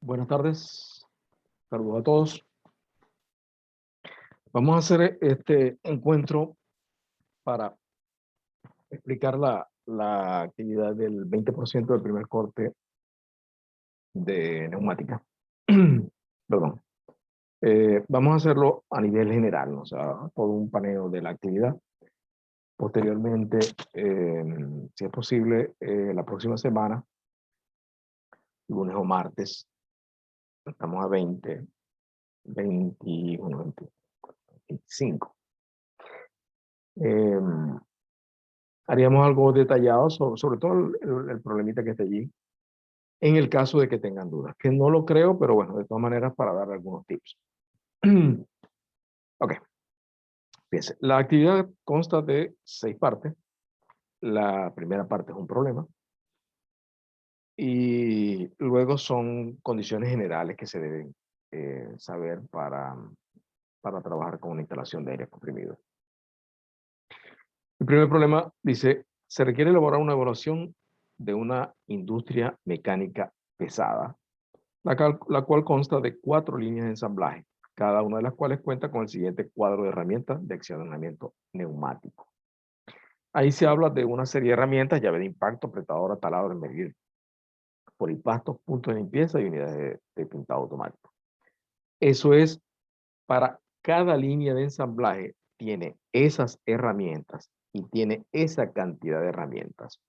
Buenas tardes, saludos a todos. Vamos a hacer este encuentro para explicar la actividad del 20% del primer corte de neumática. Perdón. Vamos a hacerlo a nivel general, ¿no? O sea, todo un paneo de la actividad. Posteriormente, si es posible, la próxima semana, lunes o martes, estamos a 20, 21, 20, 25. Haríamos algo detallado sobre todo el problemita que está allí, en el caso de que tengan dudas, que no lo creo, pero bueno, de todas maneras para dar algunos tips. Ok, fíjense, la actividad consta de 6 partes. La primera parte es un problema y luego son condiciones generales que se deben saber para trabajar con una instalación de aire comprimido. El primer problema dice, se requiere elaborar una evaluación de una industria mecánica pesada, la cual consta de 4 líneas de ensamblaje, cada una de las cuales cuenta con el siguiente cuadro de herramientas de accionamiento neumático. Ahí se habla de una serie de herramientas: llave de impacto, apretadora, taladro de medir, polipastos, puntos de limpieza y unidades de pintado automático. Eso es, para cada línea de ensamblaje tiene esas herramientas y tiene esa cantidad de herramientas.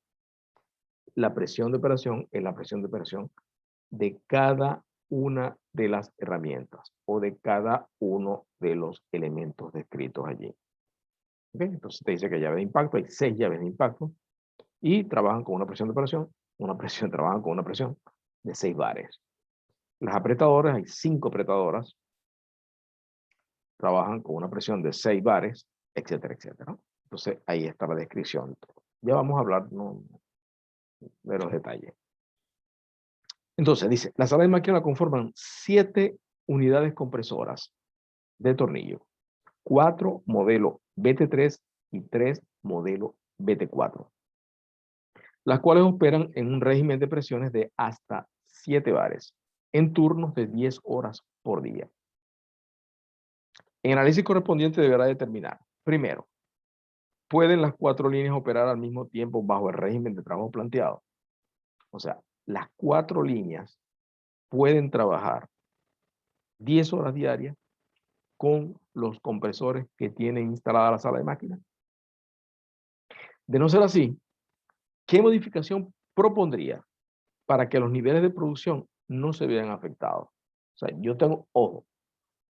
La presión de operación es la presión de operación de cada una de las herramientas o de cada uno de los elementos descritos allí. ¿Okay? Entonces te dice que llave de impacto, hay 6 llaves de impacto y trabajan con una presión de operación, trabajan con una presión de 6 bares. Las apretadoras, hay 5 apretadoras, trabajan con una presión de 6 bares, etcétera, etcétera. Entonces ahí está la descripción. Ya vamos a hablar, ¿no?, de los detalles. Entonces dice, la sala de máquina la conforman 7 unidades compresoras de tornillo, 4 modelo BT3 y 3 modelo BT4, las cuales operan en un régimen de presiones de hasta 7 bares, en turnos de 10 horas por día. En el análisis correspondiente deberá determinar, primero, ¿pueden las 4 líneas operar al mismo tiempo bajo el régimen de trabajo planteado? O sea, las 4 líneas pueden trabajar 10 horas diarias con los compresores que tiene instalada la sala de máquinas. De no ser así, ¿qué modificación propondría para que los niveles de producción no se vean afectados? O sea, yo tengo, ojo,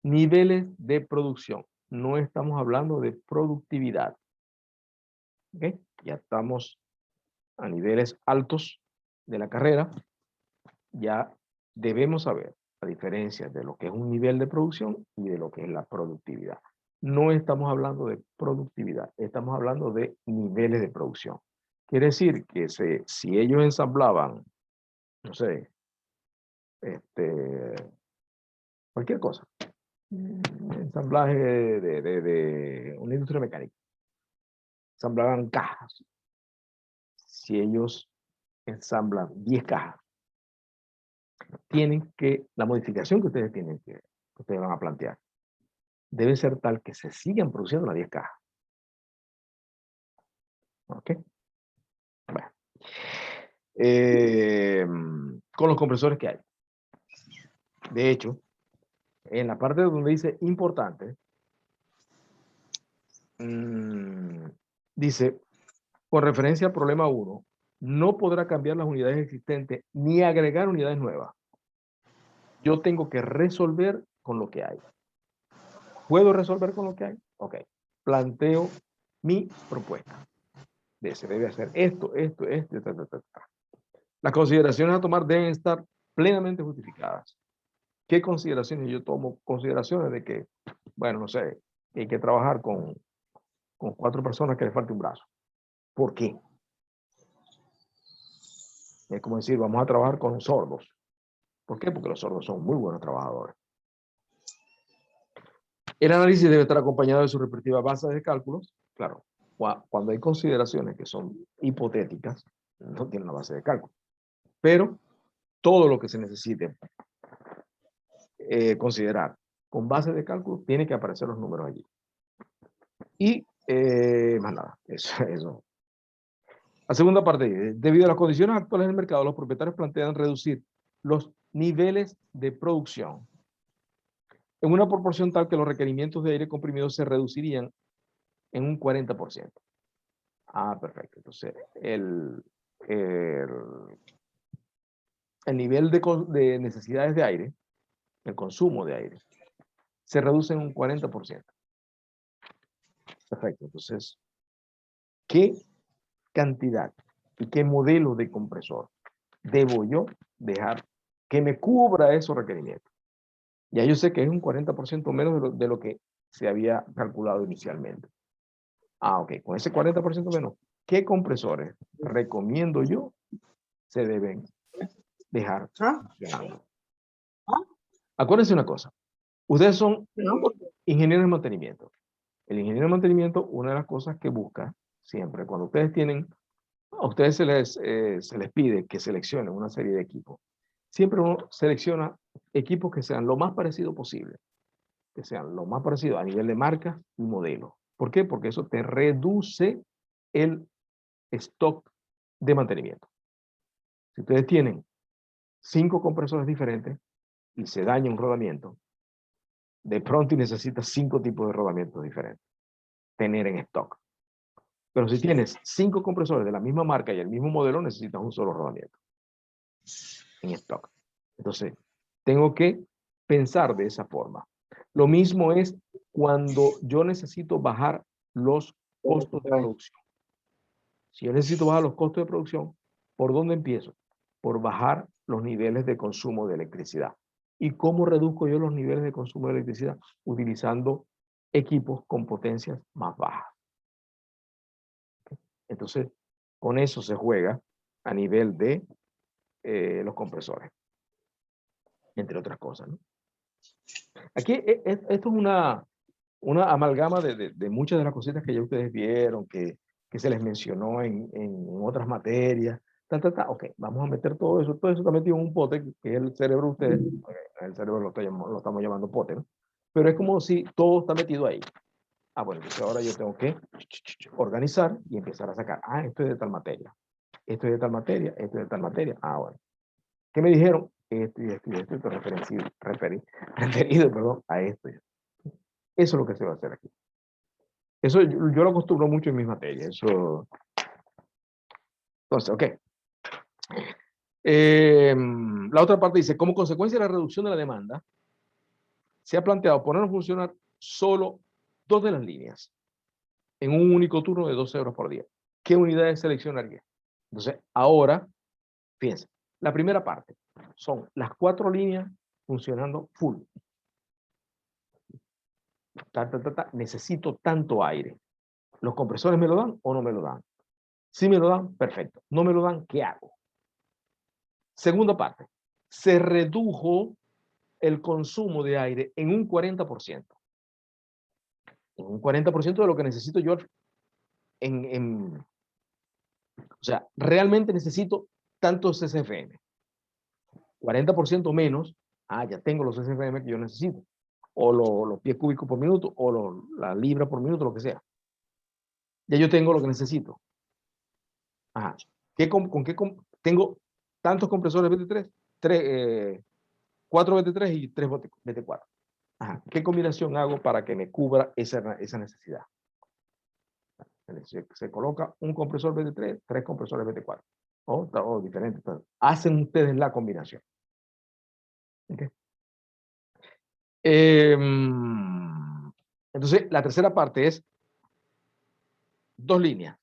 niveles de producción. No estamos hablando de productividad. ¿Okay? Ya estamos a niveles altos de la carrera. Ya debemos saber la diferencia de lo que es un nivel de producción y de lo que es la productividad. No estamos hablando de productividad, estamos hablando de niveles de producción. Quiere decir que si ellos ensamblaban, no sé, cualquier cosa, ensamblaje de una industria mecánica, ensamblaban cajas. Si ellos ensamblan 10 cajas, la modificación que ustedes van a plantear debe ser tal que se sigan produciendo las 10 cajas. ¿Ok? Bueno. Con los compresores que hay. De hecho, en la parte donde dice importante, dice, con referencia al problema 1, no podrá cambiar las unidades existentes ni agregar unidades nuevas. Yo tengo que resolver con lo que hay. ¿Puedo resolver con lo que hay? Ok. Planteo mi propuesta. Se debe hacer esto. Las consideraciones a tomar deben estar plenamente justificadas. ¿Qué consideraciones? Yo tomo consideraciones de que, bueno, no sé, que hay que trabajar con 4 personas que les falte un brazo. ¿Por qué? Es como decir, vamos a trabajar con sordos. ¿Por qué? Porque los sordos son muy buenos trabajadores. El análisis debe estar acompañado de sus respectivas bases de cálculos. Claro, cuando hay consideraciones que son hipotéticas, no tienen una base de cálculo. Pero todo lo que se necesite considerar con base de cálculo, tiene que aparecer los números allí. Y más nada, eso. La segunda parte, debido a las condiciones actuales del mercado, los propietarios plantean reducir los niveles de producción en una proporción tal que los requerimientos de aire comprimido se reducirían en un 40%. Ah, perfecto. Entonces, el nivel de necesidades de aire, el consumo de aire, se reduce en un 40%. Perfecto. Entonces, ¿qué cantidad y qué modelo de compresor debo yo dejar que me cubra esos requerimientos? Ya yo sé que es un 40% menos de lo que se había calculado inicialmente. Ah, ok. Con ese 40% menos, ¿qué compresores recomiendo yo se deben dejar funcionando? Acuérdense una cosa. Ustedes son ingenieros de mantenimiento. El ingeniero de mantenimiento, una de las cosas que busca siempre, cuando ustedes tienen, a ustedes se les pide que seleccionen una serie de equipos. Siempre uno selecciona equipos que sean lo más parecido posible, que sean lo más parecido a nivel de marca y modelo. ¿Por qué? Porque eso te reduce el stock de mantenimiento. Si ustedes tienen 5 compresores diferentes y se daña un rodamiento, de pronto necesitas 5 tipos de rodamientos diferentes tener en stock. Pero si tienes 5 compresores de la misma marca y el mismo modelo, necesitas un solo rodamiento en stock. Entonces, tengo que pensar de esa forma. Lo mismo es cuando yo necesito bajar los costos de producción. Si yo necesito bajar los costos de producción, ¿por dónde empiezo? Por bajar los niveles de consumo de electricidad. ¿Y cómo reduzco yo los niveles de consumo de electricidad? Utilizando equipos con potencias más bajas. Entonces, con eso se juega a nivel de los compresores, entre otras cosas, ¿no? Aquí, esto es una amalgama de muchas de las cositas que ya ustedes vieron, que se les mencionó en otras materias. Ok, vamos a meter todo eso está metido en un pote, que es el cerebro de ustedes. El cerebro lo estamos llamando pote, ¿no? Pero es como si todo está metido ahí. Ah, bueno, entonces ahora yo tengo que organizar y empezar a sacar. Ah, esto es de tal materia. Esto es de tal materia, esto es de tal materia. Ah, bueno. ¿Qué me dijeron? Esto y esto y esto, referido, perdón, a esto. Eso es lo que se va a hacer aquí. Eso yo lo acostumbro mucho en mis materias. Eso. Entonces, ok. La otra parte dice, como consecuencia de la reducción de la demanda, se ha planteado poner a funcionar solo 2 de las líneas en un único turno de 12 horas por día. ¿Qué unidades seleccionaría? Entonces, ahora, fíjense, la primera parte son las 4 líneas funcionando full. Necesito tanto aire. ¿Los compresores me lo dan o no me lo dan? Si me lo dan, perfecto. No me lo dan, ¿qué hago? Segunda parte, se redujo el consumo de aire en un 40%. En un 40% de lo que necesito yo o sea, realmente necesito tantos SFM. 40% menos, ya tengo los SFM que yo necesito. O los pies cúbicos por minuto, o la libra por minuto, lo que sea. Ya yo tengo lo que necesito. Ajá. Tengo tantos compresores BT3? 4 BT3 y 3 BT4. Ajá. ¿Qué combinación hago para que me cubra esa necesidad? Se coloca un compresor BT3, 3 compresores BT4. O diferentes. Hacen ustedes la combinación. ¿Okay? Entonces, la tercera parte es 2 líneas.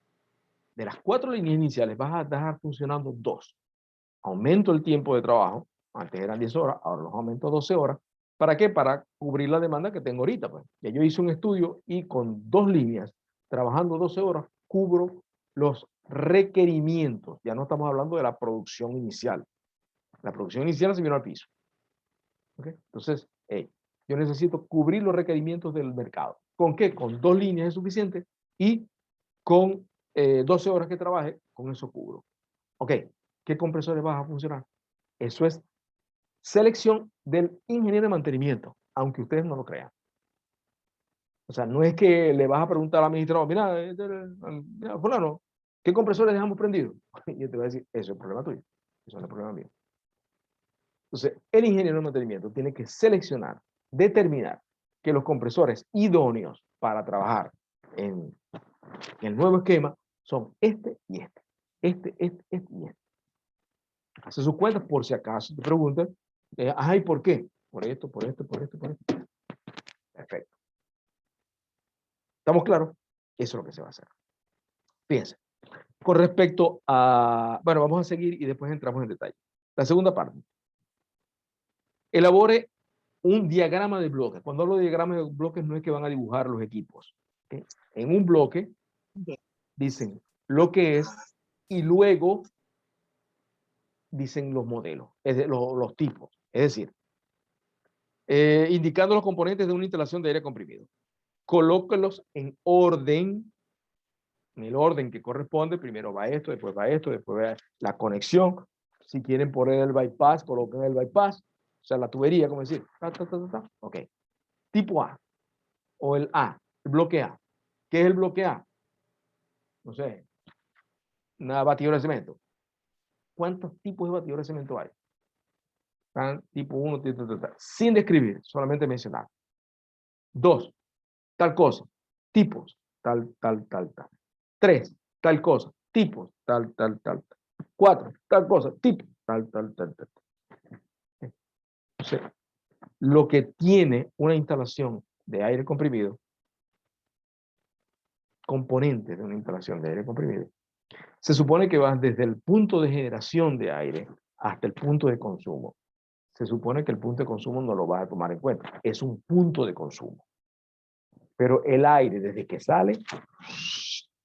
De las 4 líneas iniciales, vas a dejar funcionando 2. Aumento el tiempo de trabajo. Antes eran 10 horas, ahora los aumento a 12 horas. ¿Para qué? Para cubrir la demanda que tengo ahorita. Pues. Ya yo hice un estudio y con 2 líneas, trabajando 12 horas, cubro los requerimientos. Ya no estamos hablando de la producción inicial. La producción inicial se vino al piso. ¿Okay? Entonces, yo necesito cubrir los requerimientos del mercado. ¿Con qué? Con 2 líneas es suficiente y con 12 horas que trabaje, con eso cubro. Ok, ¿qué compresores van a funcionar? Eso es selección del ingeniero de mantenimiento, aunque ustedes no lo crean. O sea, no es que le vas a preguntar al administrador, mira, fulano, ¿qué compresores dejamos prendidos? Y yo te voy a decir, eso es el problema tuyo, eso no es el problema mío. Entonces, el ingeniero de mantenimiento tiene que seleccionar, determinar que los compresores idóneos para trabajar en el nuevo esquema son este y este. Este y este. Hace sus cuentas por si acaso te preguntan, ¿y por qué? Por esto, por esto, por esto, por esto. Perfecto. ¿Estamos claros? Eso es lo que se va a hacer. Fíjense. Con respecto a... Bueno, vamos a seguir y después entramos en detalle. La segunda parte. Elabore un diagrama de bloques. Cuando hablo de diagrama de bloques no es que van a dibujar los equipos. ¿Okay? En un bloque dicen lo que es y luego dicen los modelos, es decir, los tipos. Es decir, indicando los componentes de una instalación de aire comprimido. Colóquelos en orden, en el orden que corresponde. Primero va esto, después va la conexión. Si quieren poner el bypass, coloquen el bypass. O sea, la tubería, como decir. Ok. Tipo A. O el A. El bloque A. ¿Qué es el bloque A? No sé. Una batidora de cemento. ¿Cuántos tipos de batidora de cemento hay? Tipo 1, sin describir, solamente mencionar. 2, tal cosa, tipos, tal. 3, tal cosa, tipos, tal. 4, tal cosa, tipos, tal. Entonces, lo que tiene una instalación de aire comprimido, componentes de una instalación de aire comprimido, se supone que van desde el punto de generación de aire hasta el punto de consumo. Se supone que el punto de consumo no lo vas a tomar en cuenta. Es un punto de consumo. Pero el aire, desde que sale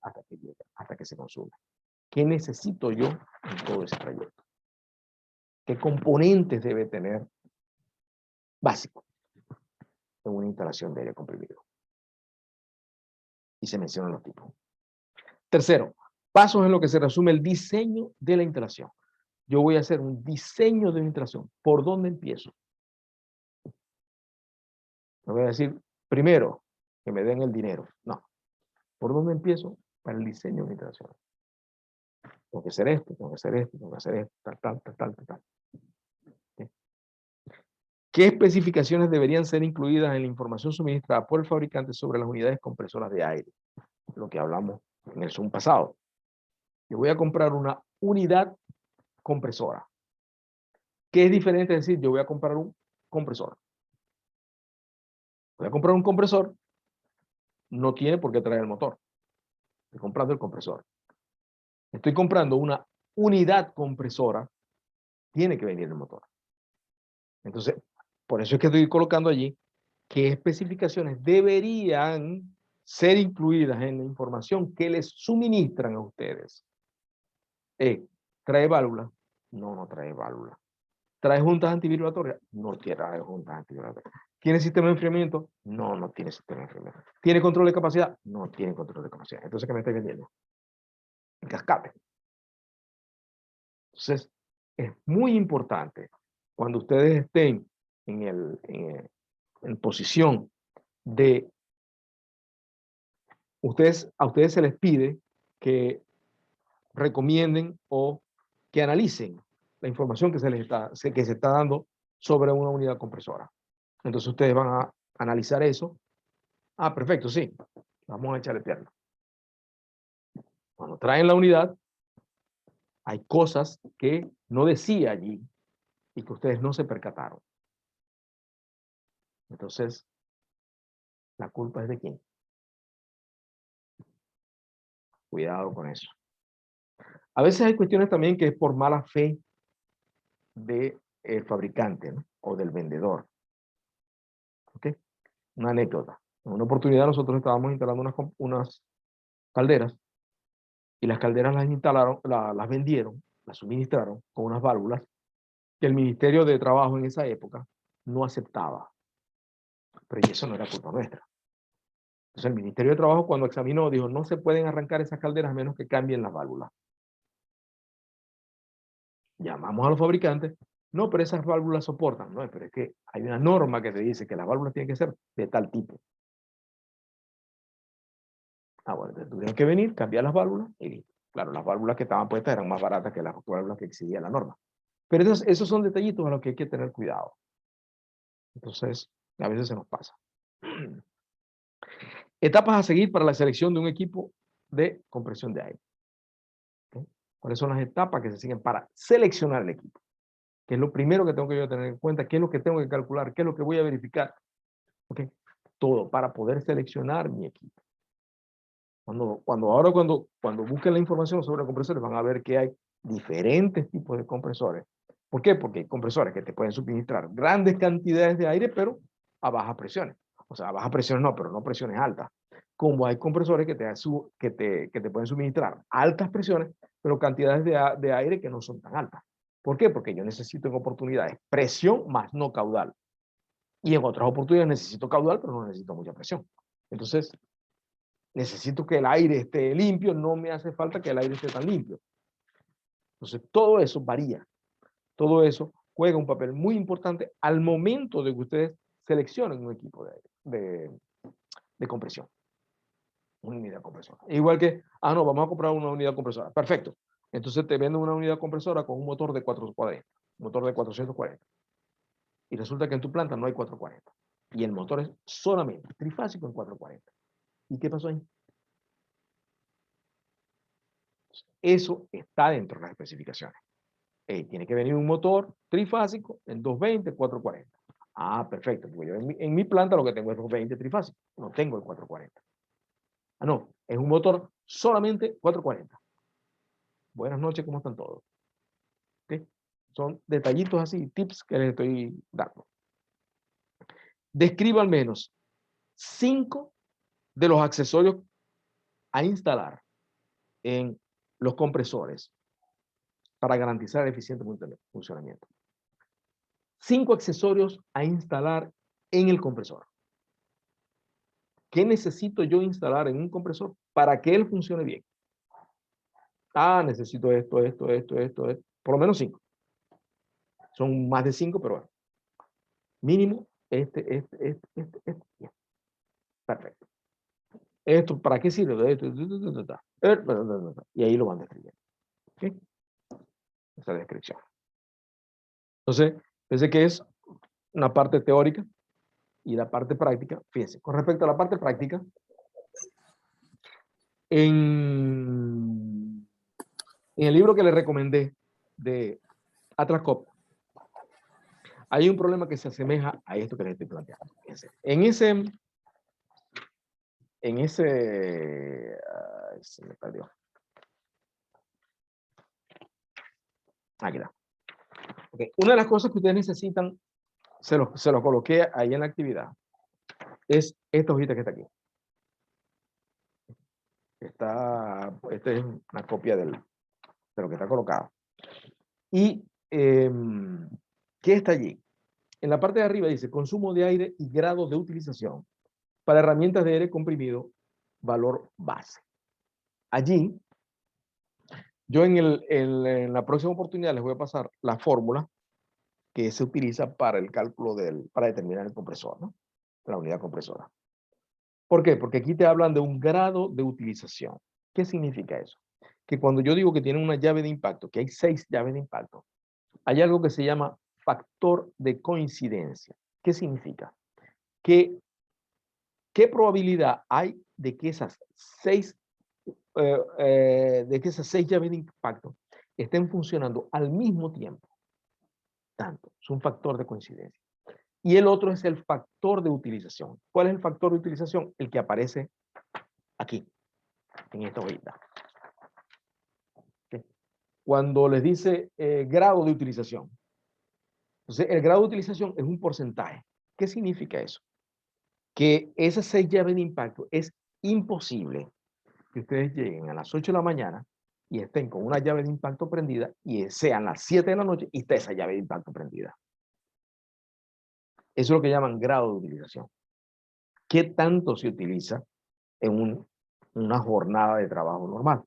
hasta que llega, hasta que se consume. ¿Qué necesito yo en todo ese trayecto? ¿Qué componentes debe tener básico en una instalación de aire comprimido? Y se mencionan los tipos. Tercero, pasos en lo que se resume el diseño de la instalación. Yo voy a hacer un diseño de una instalación. ¿Por dónde empiezo? No voy a decir, primero, que me den el dinero. No. ¿Por dónde empiezo? Para el diseño de una instalación. Tengo que hacer esto, tengo que hacer esto, tengo que hacer esto, tal. ¿Sí? ¿Qué especificaciones deberían ser incluidas en la información suministrada por el fabricante sobre las unidades compresoras de aire? Lo que hablamos en el Zoom pasado. Yo voy a comprar una unidad compresora. ¿Qué es diferente de decir yo voy a comprar un compresor? Voy a comprar un compresor, no tiene por qué traer el motor. Estoy comprando el compresor. Estoy comprando una unidad compresora, tiene que venir el motor. Entonces, por eso es que estoy colocando allí qué especificaciones deberían ser incluidas en la información que les suministran a ustedes. ¿Trae válvula? No, no trae válvula. ¿Trae juntas antivibratorias? No trae juntas antivibratorias. ¿Tiene sistema de enfriamiento? No, no tiene sistema de enfriamiento. ¿Tiene control de capacidad? No tiene control de capacidad. Entonces, ¿qué me está vendiendo? El cascate. Entonces, es muy importante cuando ustedes estén en posición de a ustedes se les pide que recomienden o que analicen la información que que se está dando sobre una unidad compresora. Entonces ustedes van a analizar eso. Ah, perfecto, sí. Vamos a echarle pierna. Cuando traen la unidad, hay cosas que no decía allí y que ustedes no se percataron. Entonces, ¿la culpa es de quién? Cuidado con eso. A veces hay cuestiones también que es por mala fe del fabricante, ¿no? O del vendedor. ¿Ok? Una anécdota. En una oportunidad nosotros estábamos instalando unas calderas y las calderas las instalaron, las vendieron, las suministraron con unas válvulas que el Ministerio de Trabajo en esa época no aceptaba. Pero eso no era culpa nuestra. Entonces el Ministerio de Trabajo cuando examinó dijo no se pueden arrancar esas calderas a menos que cambien las válvulas. Llamamos a los fabricantes, No, pero esas válvulas soportan. No, pero es que hay una norma que te dice que las válvulas tienen que ser de tal tipo. Ah, bueno, entonces tú tienes que venir, cambiar las válvulas y listo. Claro, las válvulas que estaban puestas eran más baratas que las válvulas que exigía la norma. Pero esos son detallitos a los que hay que tener cuidado. Entonces, a veces se nos pasa. Etapas a seguir para la selección de un equipo de compresión de aire. ¿Okay? ¿Cuáles son las etapas que se siguen para seleccionar el equipo? ¿Qué es lo primero que tengo que yo tener en cuenta? ¿Qué es lo que tengo que calcular? ¿Qué es lo que voy a verificar? ¿Okay? Todo para poder seleccionar mi equipo. Cuando busquen la información sobre compresores, van a ver que hay diferentes tipos de compresores. ¿Por qué? Porque hay compresores que te pueden suministrar grandes cantidades de aire, pero a bajas presiones. O sea, a bajas presiones no, pero no presiones altas. Como hay compresores que te pueden suministrar altas presiones, pero cantidades de aire que no son tan altas. ¿Por qué? Porque yo necesito en oportunidades presión más no caudal. Y en otras oportunidades necesito caudal, pero no necesito mucha presión. Entonces, necesito que el aire esté limpio, no me hace falta que el aire esté tan limpio. Entonces, todo eso varía. Todo eso juega un papel muy importante al momento de que ustedes seleccionen un equipo de compresión, una unidad compresora. Igual que, no, vamos a comprar una unidad compresora. Perfecto. Entonces te venden una unidad compresora con un motor de 440, motor de 440. Y resulta que en tu planta no hay 440. Y el motor es solamente trifásico en 440. ¿Y qué pasó ahí? Eso está dentro de las especificaciones. Tiene que venir un motor trifásico en 220, 440. Perfecto, porque yo en mi planta lo que tengo es 220 trifásico, no tengo el 440. No, es un motor solamente 440. Buenas noches, ¿cómo están todos? ¿Okay? Son detallitos así, tips que les estoy dando. Describa al menos 5 de los accesorios a instalar en los compresores para garantizar el eficiente funcionamiento. 5 accesorios a instalar en el compresor. ¿Qué necesito yo instalar en un compresor para que él funcione bien? Necesito esto. Por lo menos 5. Son más de 5, pero bueno. Mínimo este. Bien. Perfecto. ¿Esto para qué sirve? Y ahí lo van describiendo. ¿Okay? Esa descripción. Entonces, pensé que es una parte teórica y la parte práctica. Fíjense, con respecto a la parte práctica, en el libro que les recomendé de Atlas Copco, hay un problema que se asemeja a esto que les estoy planteando. Fíjense, se me perdió. Aquí está. Okay. Una de las cosas que ustedes necesitan, se lo coloqué ahí en la actividad, es esta hojita que está aquí. Esta es una copia de lo que está colocado. Y, ¿qué está allí? En la parte de arriba dice consumo de aire y grado de utilización para herramientas de aire comprimido, valor base. Allí, yo en la próxima oportunidad les voy a pasar la fórmula que se utiliza para el cálculo para determinar el compresor, ¿no? La unidad compresora. ¿Por qué? Porque aquí te hablan de un grado de utilización. ¿Qué significa eso? Que cuando yo digo que tiene una llave de impacto, que hay 6 llaves de impacto, hay algo que se llama factor de coincidencia. ¿Qué significa? ¿Qué probabilidad hay de que esas 6 llaves de impacto estén funcionando al mismo tiempo? Tanto, es un factor de coincidencia. Y el otro es el factor de utilización. ¿Cuál es el factor de utilización? El que aparece aquí, en esta hojita. ¿Okay? Cuando les dice grado de utilización. Entonces, el grado de utilización es un porcentaje. ¿Qué significa eso? Que esas 6 llaves de impacto es imposible que ustedes lleguen a las 8 de la mañana y estén con una llave de impacto prendida y sean las 7 de la noche y esté esa llave de impacto prendida. Eso es lo que llaman grado de utilización. ¿Qué tanto se utiliza en una jornada de trabajo normal?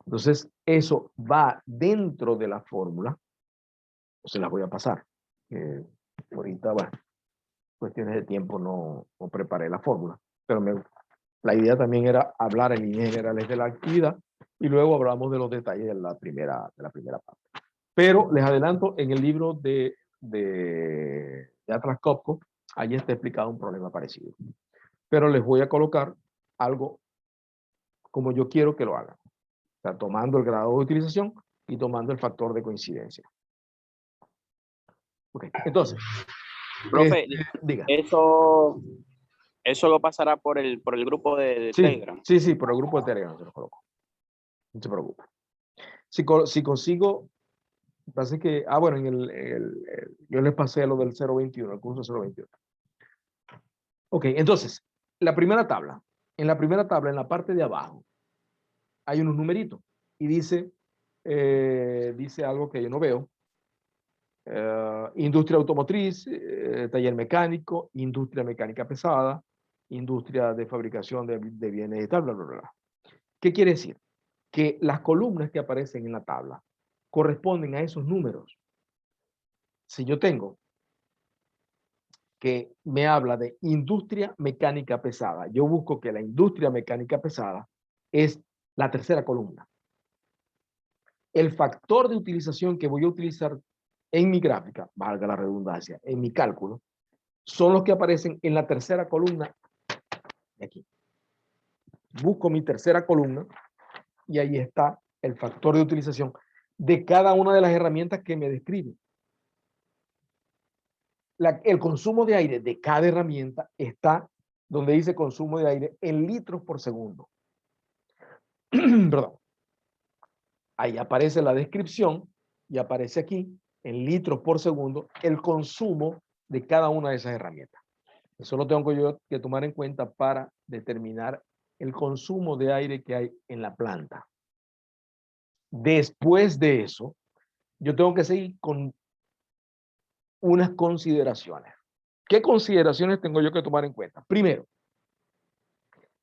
Entonces, eso va dentro de la fórmula se las voy a pasar. Ahorita, bueno, cuestiones de tiempo no preparé la fórmula, pero la idea también era hablar en líneas generales de la actividad y luego hablamos de los detalles de la primera parte. Pero les adelanto, en el libro de Atlas Copco, allí está explicado un problema parecido. Pero les voy a colocar algo como yo quiero que lo hagan. O sea, tomando el grado de utilización y tomando el factor de coincidencia. Ok, entonces. Profe, Diga. eso lo pasará por el grupo de Sí, Telegram. sí, por el grupo de Telegram se lo coloco. No se preocupe. Si consigo, parece que, bueno, yo les pasé lo del 021, el curso 021. Ok, entonces, la primera tabla. En la primera tabla, en la parte de abajo, hay unos numeritos y dice algo que yo no veo. Industria automotriz, taller mecánico, industria mecánica pesada, industria de fabricación de bienes y tal, bla, bla, bla. ¿Qué quiere decir? Que las columnas que aparecen en la tabla corresponden a esos números. Si yo tengo que me habla de industria mecánica pesada, yo busco que la industria mecánica pesada es la tercera columna. El factor de utilización que voy a utilizar en mi gráfica, valga la redundancia, en mi cálculo, son los que aparecen en la tercera columna de aquí. Busco mi tercera columna y ahí está el factor de utilización de cada una de las herramientas que me describe. El consumo de aire de cada herramienta está donde dice consumo de aire en litros por segundo. Perdón. Ahí aparece la descripción y aparece aquí en litros por segundo el consumo de cada una de esas herramientas. Eso lo tengo yo que tomar en cuenta para determinar el consumo de aire que hay en la planta. Después de eso, yo tengo que seguir con unas consideraciones. ¿Qué consideraciones tengo yo que tomar en cuenta? Primero,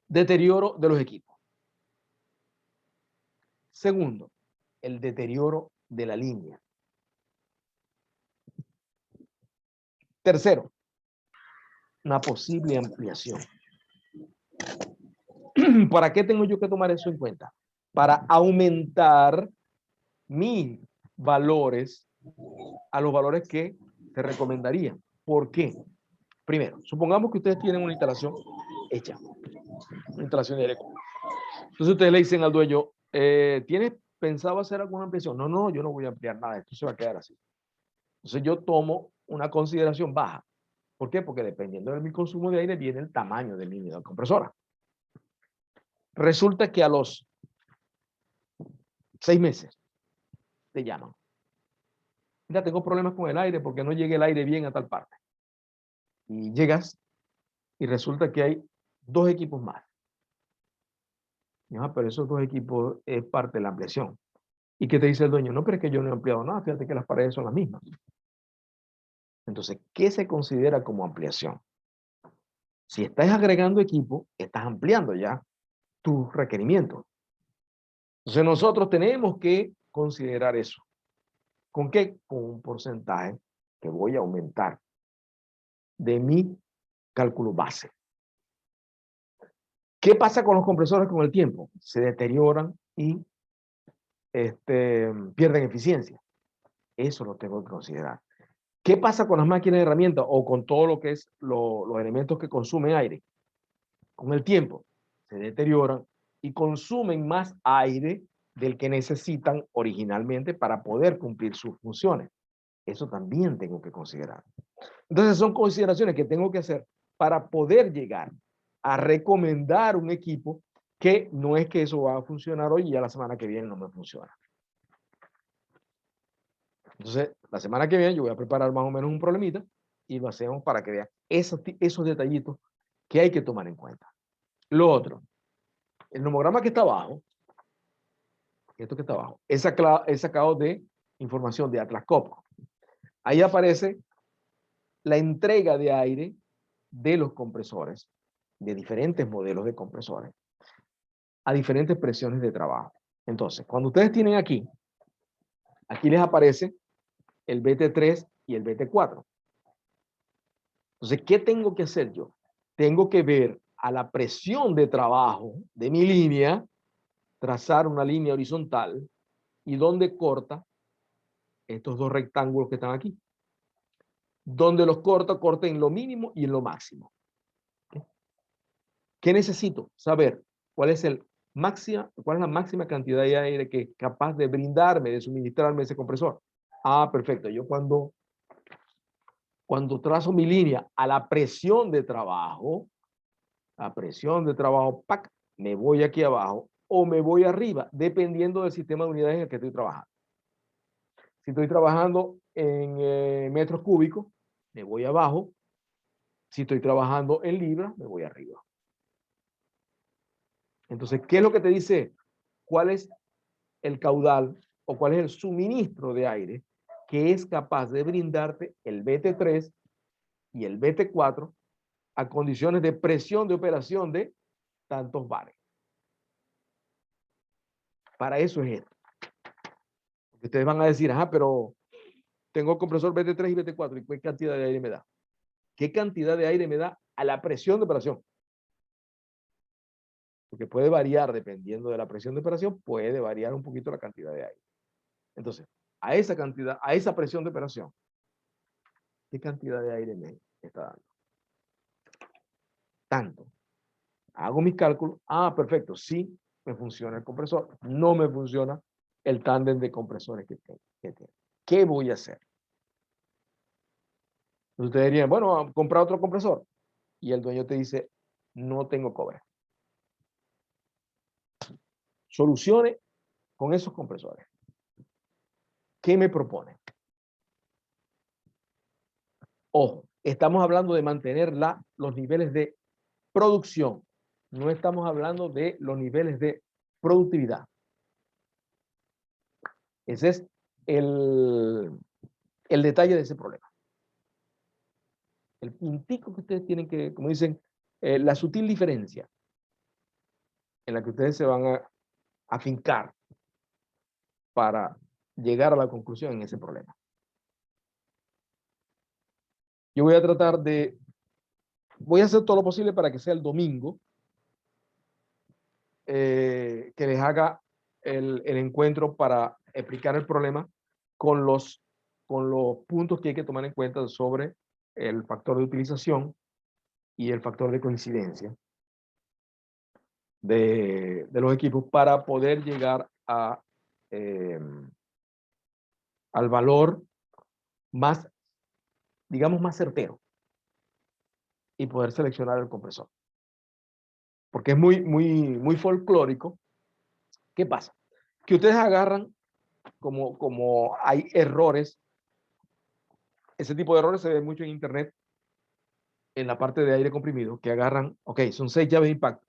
deterioro de los equipos. Segundo, el deterioro de la línea. Tercero, una posible ampliación. ¿Para qué tengo yo que tomar eso en cuenta? Para aumentar mis valores a los valores que se recomendarían. ¿Por qué? Primero, supongamos que ustedes tienen una instalación hecha, una instalación de aire acondicionado. Entonces ustedes le dicen al dueño, ¿tienes pensado hacer alguna ampliación? No, yo no voy a ampliar nada, esto se va a quedar así. Entonces yo tomo una consideración baja. ¿Por qué? Porque dependiendo de mi consumo de aire viene el tamaño del línea de compresora. Resulta que a los 6 meses te llaman. Mira, tengo problemas con el aire porque no llega el aire bien a tal parte. Y llegas y resulta que hay 2 equipos más. Pero esos 2 equipos es parte de la ampliación. ¿Y qué te dice el dueño? No, pero es que yo no he ampliado nada, fíjate que las paredes son las mismas. Entonces, ¿qué se considera como ampliación? Si estás agregando equipo, estás ampliando ya tus requerimientos. Entonces, nosotros tenemos que considerar eso. ¿Con qué? Con un porcentaje que voy a aumentar de mi cálculo base. ¿Qué pasa con los compresores con el tiempo? Se deterioran y pierden eficiencia. Eso lo tengo que considerar. ¿Qué pasa con las máquinas de herramientas o con todo lo que es los elementos que consumen aire? Con el tiempo se deterioran y consumen más aire del que necesitan originalmente para poder cumplir sus funciones. Eso también tengo que considerar. Entonces son consideraciones que tengo que hacer para poder llegar a recomendar un equipo que no es que eso va a funcionar hoy y ya la semana que viene no me funciona. Entonces, la semana que viene yo voy a preparar más o menos un problemita y lo hacemos para que vean esos detallitos que hay que tomar en cuenta. Lo otro, el nomograma que está abajo, esto que está abajo, es sacado de información de Atlas Copco. Ahí aparece la entrega de aire de los compresores, de diferentes modelos de compresores, a diferentes presiones de trabajo. Entonces, cuando ustedes tienen aquí les aparece el BT3 y el BT4. Entonces, ¿qué tengo que hacer yo? Tengo que ver a la presión de trabajo de mi línea, trazar una línea horizontal y donde corta estos dos rectángulos que están aquí. Donde los corta, corta en lo mínimo y en lo máximo. ¿Qué necesito? Saber cuál es la máxima cantidad de aire que es capaz de brindarme, de suministrarme ese compresor. Ah, perfecto. Yo cuando trazo mi línea a la presión de trabajo, ¡pac!, me voy aquí abajo o me voy arriba, dependiendo del sistema de unidades en el que estoy trabajando. Si estoy trabajando en metros cúbicos, me voy abajo. Si estoy trabajando en libras, me voy arriba. Entonces, ¿qué es lo que te dice? ¿Cuál es el caudal o cuál es el suministro de aire que es capaz de brindarte el BT3 y el BT4 a condiciones de presión de operación de tantos bares? Para eso es esto. Porque ustedes van a decir, ajá, pero tengo compresor BT3 y BT4, ¿y qué cantidad de aire me da? ¿Qué cantidad de aire me da a la presión de operación? Porque puede variar dependiendo de la presión de operación, puede variar un poquito la cantidad de aire. Entonces, a esa cantidad, a esa presión de operación, ¿qué cantidad de aire me está dando? Tanto. Hago mis cálculos. Ah, perfecto. Sí me funciona el compresor. No me funciona el tándem de compresores que tengo. ¿Qué voy a hacer? Ustedes dirían, bueno, comprar otro compresor. Y el dueño te dice, no tengo cobre. Solucione con esos compresores. ¿Qué me propone? Ojo, estamos hablando de mantener los niveles de producción. No estamos hablando de los niveles de productividad. Ese es el detalle de ese problema. El puntico que ustedes tienen que, como dicen, la sutil diferencia en la que ustedes se van a afincar para llegar a la conclusión en ese problema. Yo voy a tratar de, voy a hacer todo lo posible para que sea el domingo, que les haga el encuentro para explicar el problema con los puntos que hay que tomar en cuenta sobre el factor de utilización y el factor de coincidencia de los equipos para poder llegar a, al valor más, digamos, más certero y poder seleccionar el compresor. Porque es muy folclórico. ¿Qué pasa? Que ustedes agarran, como hay errores, ese tipo de errores se ve mucho en internet, en la parte de aire comprimido, que agarran, ok, son 6 llaves de impacto.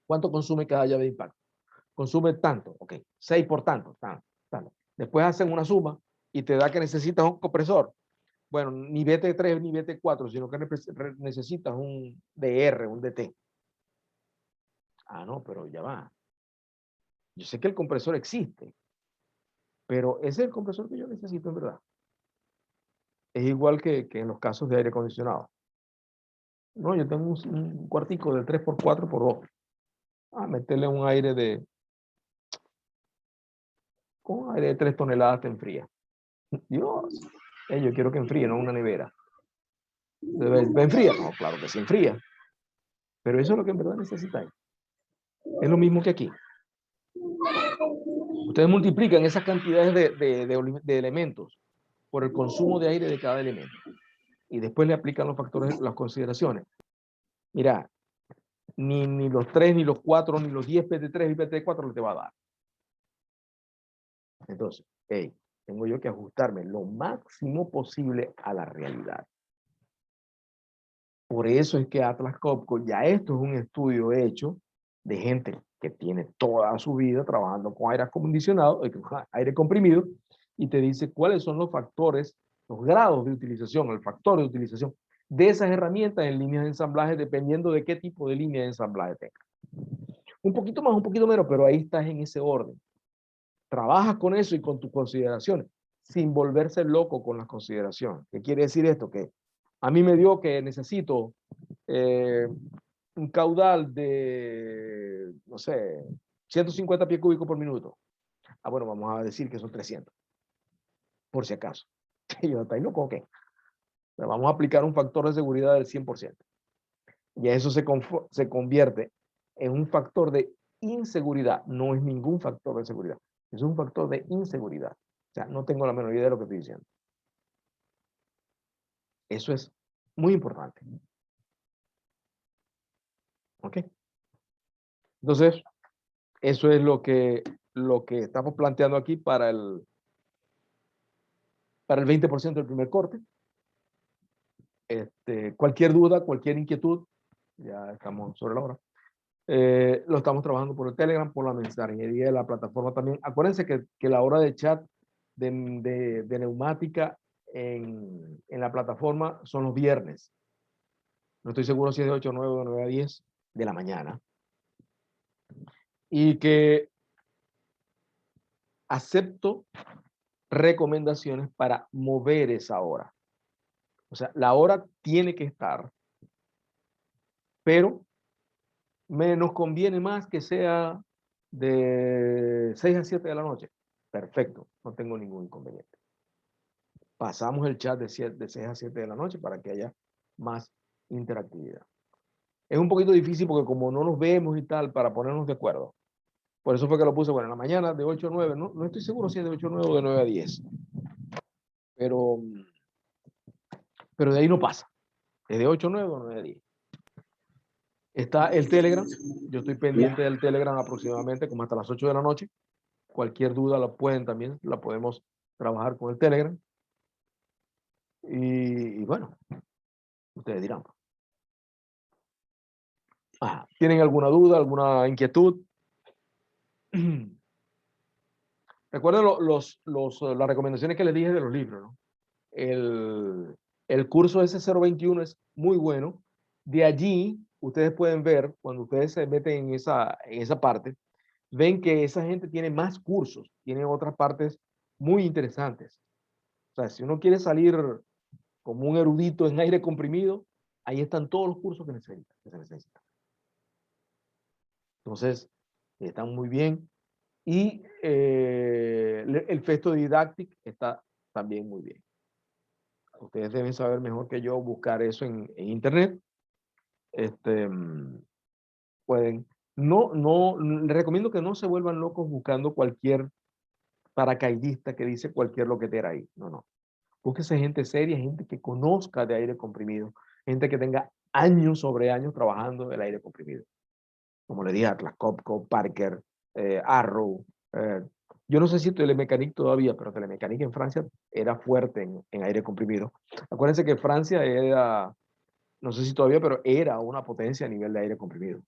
¿Cuánto consume cada llave de impacto? Consume tanto, ok, 6 por tanto, tanto. Después hacen una suma y te da que necesitas un compresor. Bueno, ni BT3 ni BT4, sino que necesitas un DR, un DT. Ah, no, pero ya va. Yo sé que el compresor existe, pero ese es el compresor que yo necesito en verdad. Es igual que en los casos de aire acondicionado. No, yo tengo un cuartico de 3x4x2. Ah, meterle un aire con aire de 3 toneladas te enfría. Dios, yo quiero que enfríe, no una nevera. ¿Va enfría? No, claro que sí enfría. Pero eso es lo que en verdad necesitáis. Es lo mismo que aquí. Ustedes multiplican esas cantidades de elementos por el consumo de aire de cada elemento. Y después le aplican los factores, las consideraciones. Mira, ni los 3, ni los 4, ni los 10 PT3 y PT4 te va a dar. Entonces, hey, tengo yo que ajustarme lo máximo posible a la realidad. Por eso es que Atlas Copco, ya esto es un estudio hecho de gente que tiene toda su vida trabajando con aire acondicionado, aire comprimido, y te dice cuáles son los factores, los grados de utilización, el factor de utilización de esas herramientas en líneas de ensamblaje, dependiendo de qué tipo de línea de ensamblaje tenga. Un poquito más, un poquito menos, pero ahí estás en ese orden. Trabajas con eso y con tus consideraciones. sin volverse loco con la consideración. ¿Qué quiere decir esto? Que a mí me dio que necesito un caudal de, no sé, 150 pies cúbicos por minuto. Ah, bueno, vamos a decir que son 300, por si acaso. Y yo, ¿está ahí loco o qué? Pero vamos a aplicar un factor de seguridad del 100%. Y eso se convierte en un factor de inseguridad. No es ningún factor de seguridad. Es un factor de inseguridad. O sea, no tengo la menor idea de lo que estoy diciendo. Eso es muy importante. ¿Ok? Entonces, eso es lo que estamos planteando aquí para el 20% del primer corte. Cualquier duda, cualquier inquietud, ya estamos sobre la hora. Lo estamos trabajando por el Telegram, por la mensajería de la plataforma también. Acuérdense que la hora de chat de neumática en la plataforma son los viernes. No estoy seguro si es de 8 a 9 o de 9 a 10 de la mañana. Y que acepto recomendaciones para mover esa hora. O sea, la hora tiene que estar, pero nos conviene más que sea de 6 a 7 de la noche. Perfecto, no tengo ningún inconveniente. Pasamos el chat de 6 a 7 de la noche para que haya más interactividad. Es un poquito difícil porque como no nos vemos y tal, para ponernos de acuerdo. Por eso fue que lo puse, bueno, en la mañana de 8 a 9, no estoy seguro si es de 8 a 9 o de 9 a 10. Pero de ahí no pasa. Es de 8 a 9 o 9 a 10. Está el Telegram. Yo estoy pendiente del Telegram aproximadamente como hasta las 8 de la noche. Cualquier duda la podemos trabajar con el Telegram. Y bueno, ustedes dirán. ¿Tienen alguna duda, alguna inquietud? Recuerden las recomendaciones que les dije de los libros, ¿no? El curso S021 es muy bueno. De allí, ustedes pueden ver, cuando ustedes se meten en esa parte, ven que esa gente tiene más cursos, tiene otras partes muy interesantes. O sea, si uno quiere salir como un erudito en aire comprimido, ahí están todos los cursos que se necesitan. Entonces, están muy bien. Y el Festo Didactic está también muy bien. Ustedes deben saber mejor que yo buscar eso en internet. Pueden, les recomiendo que no se vuelvan locos buscando cualquier paracaidista que dice cualquier loquetera ahí. No. Búsquese gente seria, gente que conozca de aire comprimido, gente que tenga años sobre años trabajando el aire comprimido. Como le dije, Atlas Copco, Parker, Arrow. Yo no sé si Telemecanique todavía, pero Telemecanique en Francia era fuerte en aire comprimido. Acuérdense que Francia era, no sé si todavía, pero era una potencia a nivel de aire comprimido.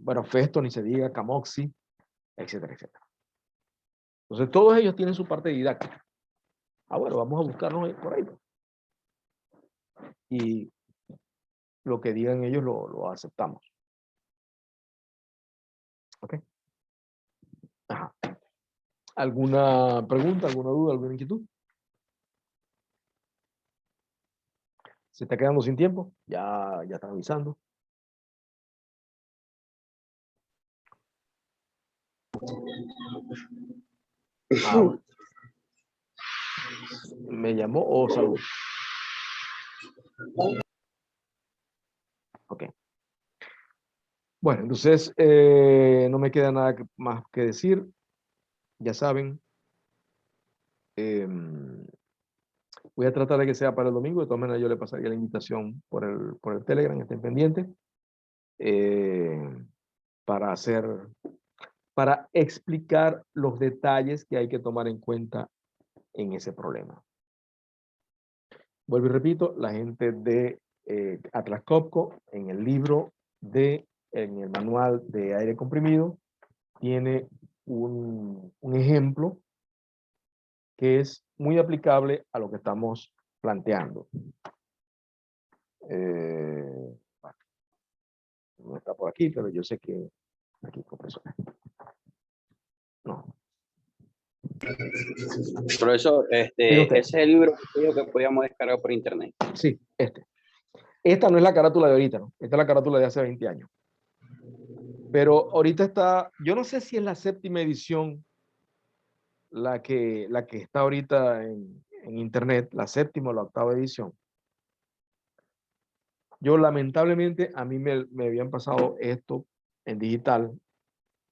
Bueno, Festo, ni se diga, Camoxi, etcétera, etcétera. Entonces, todos ellos tienen su parte didáctica. Bueno, vamos a buscarnos por ahí. Y lo que digan ellos lo aceptamos. ¿Ok? Ajá. ¿Alguna pregunta, alguna duda, alguna inquietud? ¿Se está quedando sin tiempo? Ya están avisando. Bueno. ¿Me llamó o salud? Ok. Bueno, entonces no me queda nada más que decir. Ya saben. Voy a tratar de que sea para el domingo. De todas maneras, yo le pasaría la invitación por el Telegram. Estén pendientes. Para explicar los detalles que hay que tomar en cuenta en ese problema. Vuelvo y repito, la gente de Atlas Copco en el libro en el manual de aire comprimido tiene un ejemplo que es muy aplicable a lo que estamos planteando. No está por aquí, pero yo sé que aquí, compresor. No. Profesor, Diga usted. ese es el libro que dijo que podíamos descargar por internet. Sí, este. Esta no es la carátula de ahorita, ¿no? Esta es la carátula de hace 20 años. Pero ahorita está, yo no sé si es la 7ª edición la que está ahorita en internet, la 7ª o la 8ª edición. Yo lamentablemente, a mí me habían pasado esto en digital.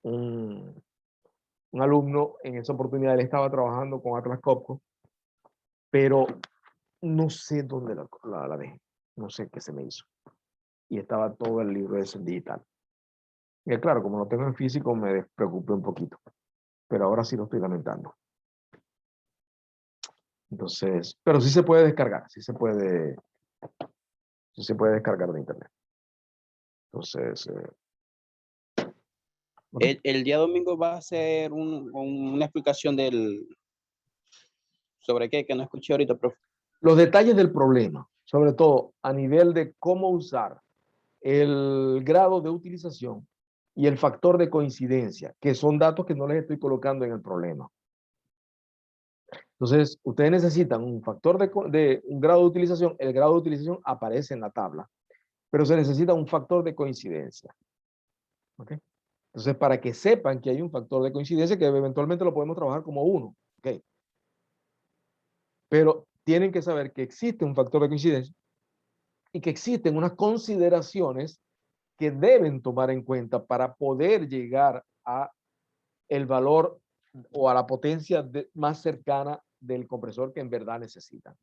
Un alumno en esa oportunidad, él estaba trabajando con Atlas Copco, pero no sé dónde la dejé. No sé qué se me hizo. Y estaba todo el libro ese en digital. Y claro, como lo tengo en físico, me despreocupé un poquito. Pero ahora sí lo estoy lamentando. Entonces, pero sí se puede descargar, sí se puede descargar de internet. Entonces, El día domingo va a ser una explicación sobre qué, que no escuché ahorita, profe. los detalles del problema, sobre todo a nivel de cómo usar el grado de utilización y el factor de coincidencia, que son datos que no les estoy colocando en el problema. Entonces, ustedes necesitan un factor de un grado de utilización. El grado de utilización aparece en la tabla, pero se necesita un factor de coincidencia. ¿Ok? Entonces, para que sepan que hay un factor de coincidencia, que eventualmente lo podemos trabajar como 1. ¿Ok? Pero tienen que saber que existe un factor de coincidencia y que existen unas consideraciones que deben tomar en cuenta para poder llegar a el valor o a la potencia más cercana del compresor que en verdad necesitan.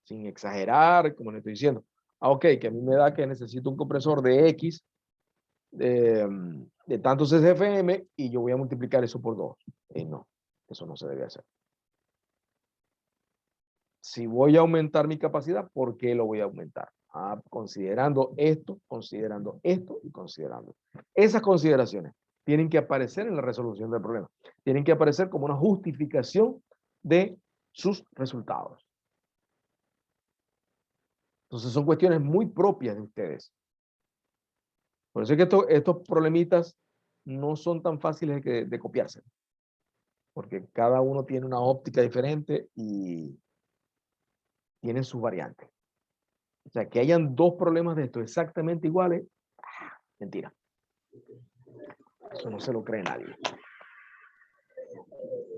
Sin exagerar, como le estoy diciendo. Ok, que a mí me da que necesito un compresor de X, de tantos SFM, y yo voy a multiplicar eso por 2. No, eso no se debe hacer. Si voy a aumentar mi capacidad, ¿por qué lo voy a aumentar? Considerando esto y considerando. Esas consideraciones tienen que aparecer en la resolución del problema. Tienen que aparecer como una justificación de sus resultados. Entonces son cuestiones muy propias de ustedes. Por eso es que estos problemitas no son tan fáciles de copiarse. Porque cada uno tiene una óptica diferente y tiene sus variantes. O sea, que hayan 2 problemas de esto exactamente iguales, mentira. Eso no se lo cree nadie.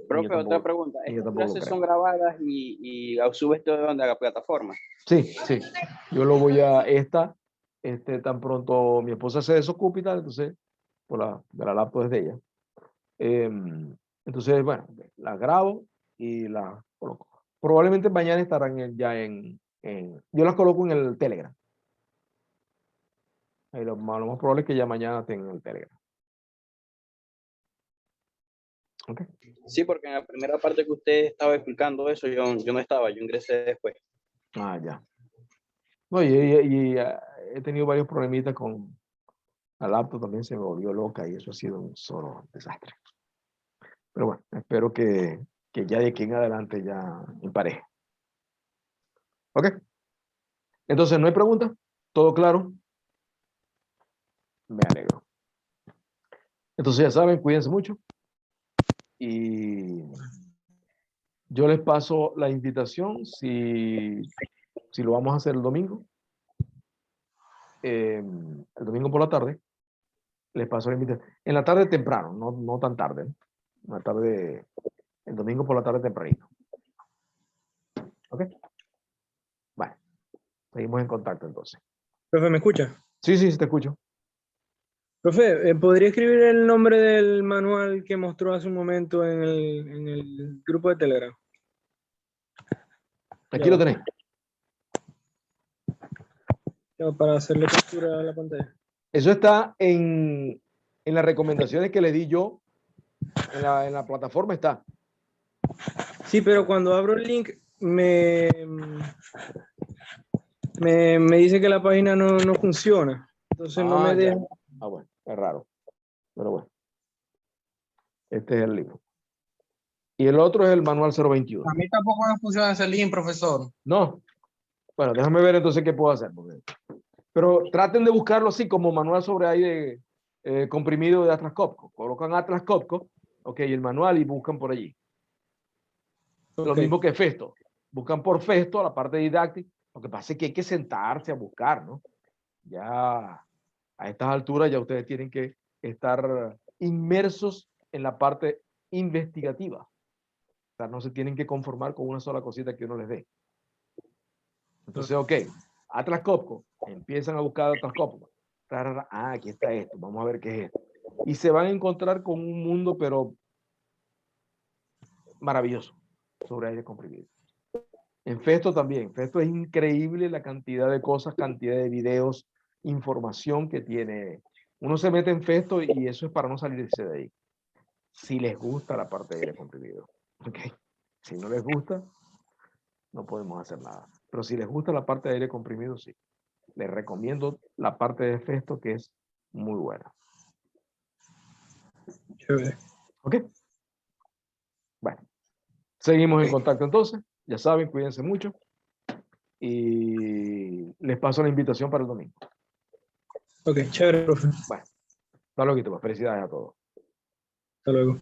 Profe, otra pregunta. ¿Estas clases son grabadas y subes todo a la plataforma? Sí, sí. Yo lo voy a tan pronto mi esposa se desocupe y tal, entonces, de la laptop es de ella. Entonces, bueno, la grabo y la coloco. Probablemente mañana estarán ya yo las coloco en el Telegram. Lo más probable es que ya mañana estén en el Telegram. Okay. Sí, porque en la primera parte que usted estaba explicando eso, yo no estaba, yo ingresé después. Ya. No, y he tenido varios problemitas con la laptop, también se me volvió loca y eso ha sido un solo desastre. Pero bueno, espero que ya de aquí en adelante ya empareje. ¿Ok? Entonces, ¿no hay preguntas? ¿Todo claro? Me alegro. Entonces, ya saben, cuídense mucho. Y yo les paso la invitación si lo vamos a hacer el domingo. El domingo por la tarde. Les paso la invitación. En la tarde temprano, no tan tarde. ¿No? En la tarde, el domingo por la tarde tempranito. ¿Ok? Bueno, seguimos en contacto entonces. Profe, ¿me escucha? Sí, te escucho. Profe, ¿podría escribir el nombre del manual que mostró hace un momento en el grupo de Telegram? Aquí lo tenés. Para hacerle captura a la pantalla. Eso está en las recomendaciones que le di yo. En la plataforma está. Sí, pero cuando abro el link me dice que la página no funciona. Entonces no me deja. Bueno, es raro. Pero bueno. Este es el libro. Y el otro es el manual 021. A mí tampoco me funciona ese link, profesor. No. Bueno, déjame ver entonces qué puedo hacer. Pero traten de buscarlo así como manual sobre aire comprimido de Atlas Copco. Colocan Atlas Copco, ok, el manual y buscan por allí. Lo mismo que Festo. Buscan por Festo la parte didáctica. Lo que pasa es que hay que sentarse a buscar, ¿no? Ya a estas alturas ya ustedes tienen que estar inmersos en la parte investigativa. O sea, no se tienen que conformar con una sola cosita que uno les dé. Entonces, ok, Atlas Copco, empiezan a buscar Atlas Copco. Ah, aquí está esto, vamos a ver qué es esto. Y se van a encontrar con un mundo, pero maravilloso, sobre aire comprimido. En Festo también. Festo es increíble la cantidad de cosas, cantidad de videos, información que tiene. Uno se mete en Festo y eso es para no salirse de ahí. Si les gusta la parte de aire comprimido. ¿Okay? Si no les gusta, no podemos hacer nada. Pero si les gusta la parte de aire comprimido, sí. Les recomiendo la parte de Festo, que es muy buena. Chévere. ¿Ok? Bueno, seguimos en contacto entonces. Ya saben, cuídense mucho. Y les paso la invitación para el domingo. Ok, chévere, profe. Bueno, hasta luego. Felicidades a todos. Hasta luego.